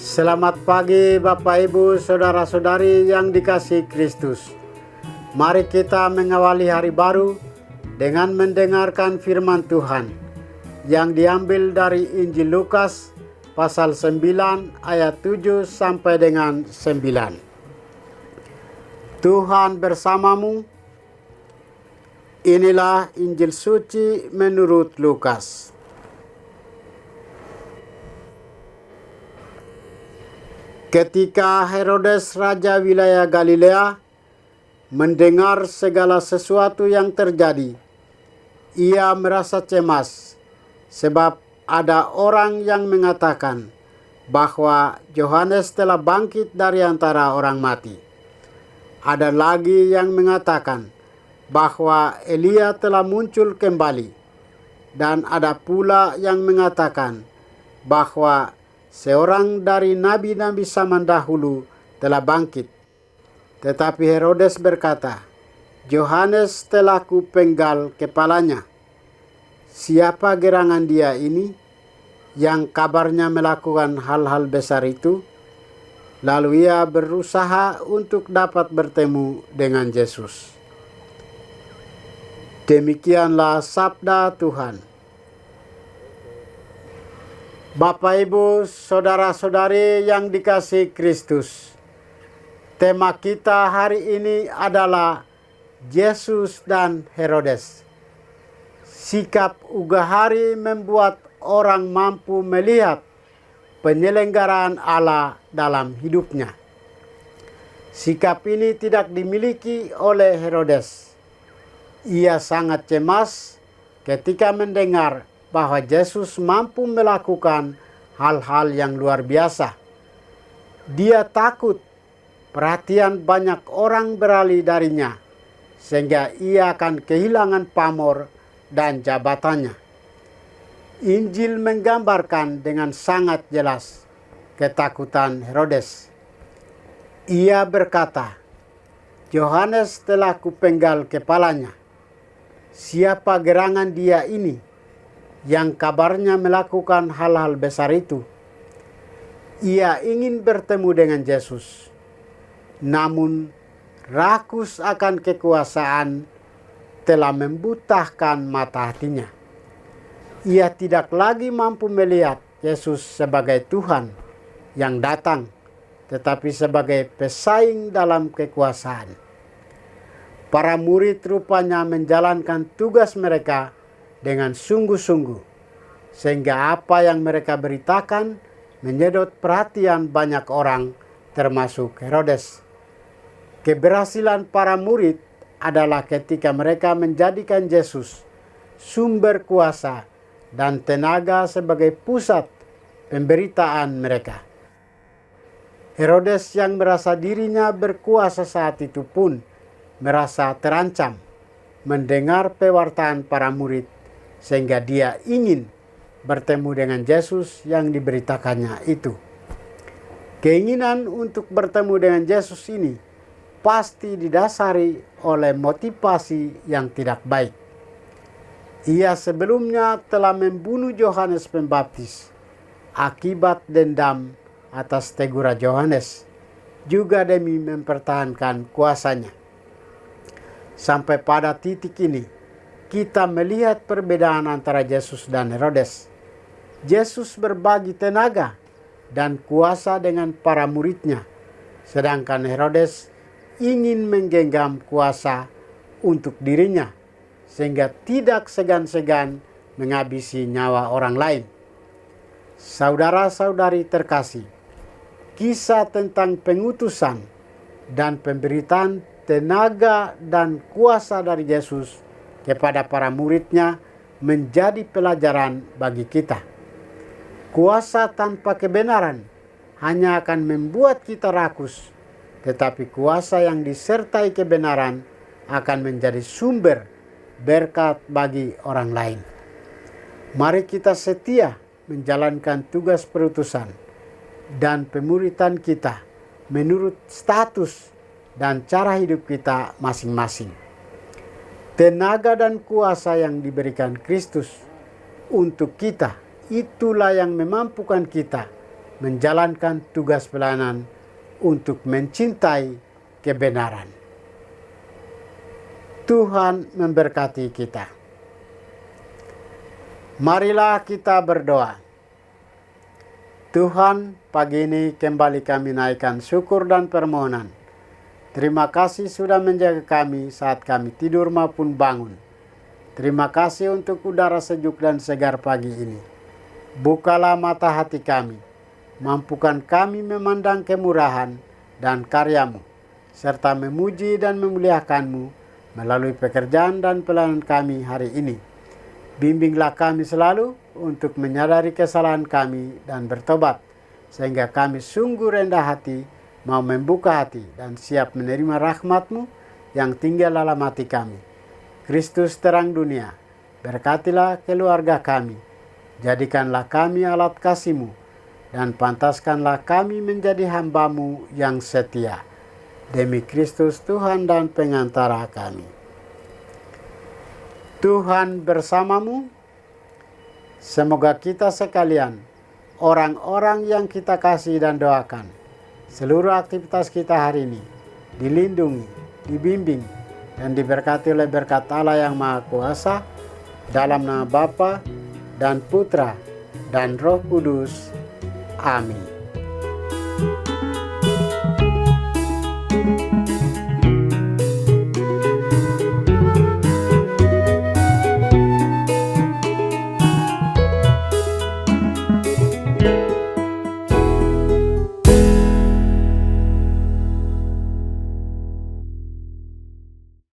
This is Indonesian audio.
Selamat pagi Bapak Ibu Saudara-saudari yang dikasihi Kristus. Mari kita mengawali hari baru dengan mendengarkan firman Tuhan yang diambil dari Injil Lukas pasal 9 ayat 7 sampai dengan 9. Tuhan bersamamu. Inilah Injil suci menurut Lukas. Ketika Herodes raja wilayah Galilea mendengar segala sesuatu yang terjadi, ia merasa cemas sebab ada orang yang mengatakan bahwa Yohanes telah bangkit dari antara orang mati. Ada lagi yang mengatakan bahwa Elia telah muncul kembali, dan ada pula yang mengatakan bahwa seorang dari nabi-nabi zaman dahulu telah bangkit. Tetapi Herodes berkata, Yohanes telah kupenggal kepalanya. Siapa gerangan dia ini yang kabarnya melakukan hal-hal besar itu? Lalu ia berusaha untuk dapat bertemu dengan Yesus. Demikianlah sabda Tuhan. Bapak, Ibu, Saudara-saudari yang dikasihi Kristus, tema kita hari ini adalah Yesus dan Herodes. Sikap ugahari membuat orang mampu melihat penyelenggaraan Allah dalam hidupnya. Sikap ini tidak dimiliki oleh Herodes. Ia sangat cemas ketika mendengar bahwa Yesus mampu melakukan hal-hal yang luar biasa. Dia takut perhatian banyak orang beralih darinya, sehingga ia akan kehilangan pamor dan jabatannya. Injil menggambarkan dengan sangat jelas ketakutan Herodes. Ia berkata, Yohanes telah kupenggal kepalanya. Siapa gerangan dia ini yang kabarnya melakukan hal-hal besar itu? Ia ingin bertemu dengan Yesus, namun rakus akan kekuasaan telah membutahkan mata hatinya. Ia tidak lagi mampu melihat Yesus sebagai Tuhan yang datang, tetapi sebagai pesaing dalam kekuasaan. Para murid rupanya menjalankan tugas mereka dengan sungguh-sungguh, sehingga apa yang mereka beritakan menyedot perhatian banyak orang, termasuk Herodes. Keberhasilan para murid adalah ketika mereka menjadikan Yesus sumber kuasa dan tenaga sebagai pusat pemberitaan mereka. Herodes yang merasa dirinya berkuasa saat itu pun merasa terancam mendengar pewartaan para murid, sehingga dia ingin bertemu dengan Yesus yang diberitakannya itu. Keinginan untuk bertemu dengan Yesus ini pasti didasari oleh motivasi yang tidak baik. Ia sebelumnya telah membunuh Yohanes Pembaptis akibat dendam atas teguran Yohanes, juga demi mempertahankan kuasanya. Sampai pada titik ini, kita melihat perbedaan antara Yesus dan Herodes. Yesus berbagi tenaga dan kuasa dengan para muridnya, sedangkan Herodes ingin menggenggam kuasa untuk dirinya, sehingga tidak segan-segan menghabisi nyawa orang lain. Saudara-saudari terkasih, kisah tentang pengutusan dan pemberitaan tenaga dan kuasa dari Yesus kepada para muridnya menjadi pelajaran bagi kita. Kuasa tanpa kebenaran hanya akan membuat kita rakus, tetapi kuasa yang disertai kebenaran akan menjadi sumber berkat bagi orang lain. Mari kita setia menjalankan tugas perutusan dan pemuritan kita menurut status dan cara hidup kita masing-masing. Tenaga dan kuasa yang diberikan Kristus untuk kita, itulah yang memampukan kita menjalankan tugas pelayanan untuk mencintai kebenaran. Tuhan memberkati kita. Marilah kita berdoa. Tuhan, pagi ini kembali kami naikkan syukur dan permohonan. Terima kasih sudah menjaga kami saat kami tidur maupun bangun. Terima kasih untuk udara sejuk dan segar pagi ini. Bukalah mata hati kami, mampukan kami memandang kemurahan dan karya-Mu, serta memuji dan memuliakan-Mu melalui pekerjaan dan pelayanan kami hari ini. Bimbinglah kami selalu untuk menyadari kesalahan kami dan bertobat, sehingga kami sungguh rendah hati, mau membuka hati dan siap menerima rahmat-Mu yang tinggal dalam hati kami. Kristus terang dunia, berkatilah keluarga kami, jadikanlah kami alat kasih-Mu, dan pantaskanlah kami menjadi hamba-Mu yang setia. Demi Kristus Tuhan dan pengantara kami. Tuhan bersamamu. Semoga kita sekalian, orang-orang yang kita kasih dan doakan, seluruh aktivitas kita hari ini dilindungi, dibimbing, dan diberkati oleh berkat Allah yang Maha Kuasa, dalam nama Bapa dan Putra dan Roh Kudus. Amin.